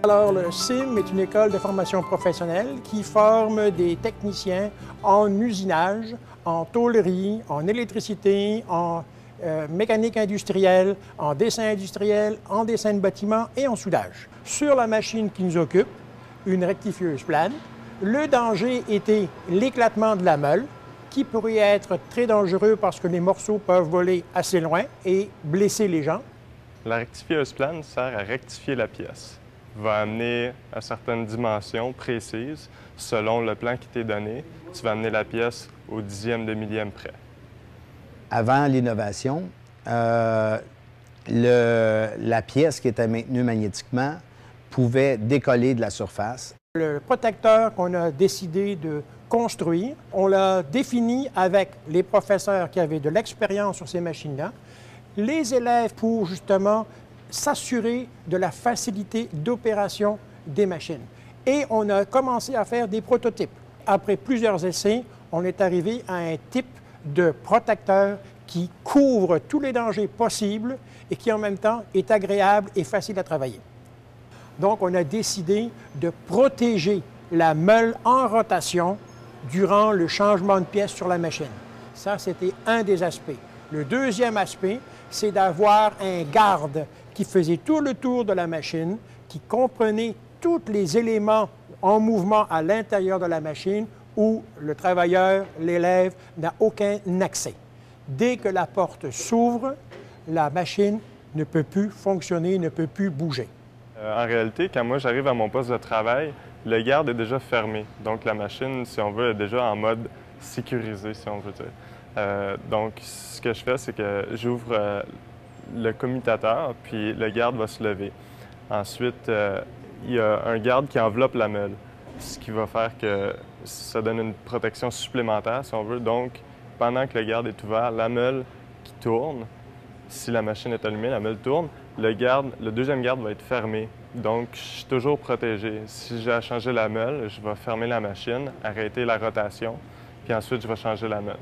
Alors, le CIM est une école de formation professionnelle qui forme des techniciens en usinage, en tôlerie, en électricité, en mécanique industrielle, en dessin industriel, en dessin de bâtiment et en soudage. Sur la machine qui nous occupe, une rectifieuse plane, le danger était l'éclatement de la meule, qui pourrait être très dangereux parce que les morceaux peuvent voler assez loin et blesser les gens. La rectifieuse plane sert à rectifier la pièce. Va amener à certaines dimensions précises, selon le plan qui t'est donné, tu vas amener la pièce au dixième de millième près. Avant l'innovation, la pièce qui était maintenue magnétiquement pouvait décoller de la surface. Le protecteur qu'on a décidé de construire, on l'a défini avec les professeurs qui avaient de l'expérience sur ces machines-là, les élèves pour justement s'assurer de la facilité d'opération des machines. Et on a commencé à faire des prototypes. Après plusieurs essais, on est arrivé à un type de protecteur qui couvre tous les dangers possibles et qui en même temps est agréable et facile à travailler. Donc, on a décidé de protéger la meule en rotation durant le changement de pièce sur la machine. Ça, c'était un des aspects. Le deuxième aspect, c'est d'avoir un garde qui faisait tout le tour de la machine, qui comprenait tous les éléments en mouvement à l'intérieur de la machine où le travailleur, l'élève, n'a aucun accès. Dès que la porte s'ouvre, la machine ne peut plus fonctionner, ne peut plus bouger. En réalité, quand moi j'arrive à mon poste de travail, le garde est déjà fermé. Donc la machine, si on veut, est déjà en mode sécurisé, si on veut dire. Donc ce que je fais, c'est que j'ouvre le commutateur, puis le garde va se lever. Ensuite, il y a un garde qui enveloppe la meule, ce qui va faire que ça donne une protection supplémentaire, si on veut. Donc, pendant que le garde est ouvert, la meule qui tourne, si la machine est allumée, la meule tourne, le deuxième garde va être fermé. Donc, je suis toujours protégé. Si j'ai à changer la meule, je vais fermer la machine, arrêter la rotation, puis ensuite, je vais changer la meule.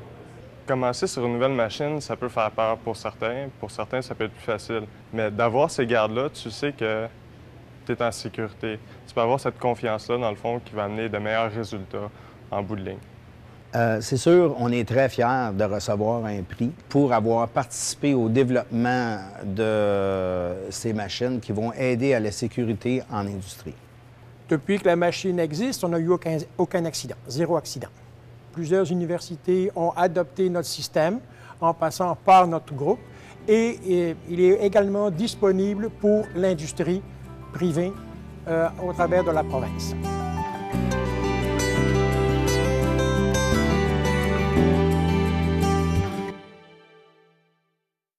Commencer sur une nouvelle machine, ça peut faire peur pour certains, ça peut être plus facile. Mais d'avoir ces gardes-là, tu sais que tu es en sécurité. Tu peux avoir cette confiance-là, dans le fond, qui va amener de meilleurs résultats en bout de ligne. C'est sûr, on est très fiers de recevoir un prix pour avoir participé au développement de ces machines qui vont aider à la sécurité en industrie. Depuis que la machine existe, on n'a eu aucun accident, zéro accident. Plusieurs universités ont adopté notre système en passant par notre groupe et il est également disponible pour l'industrie privée au travers de la province.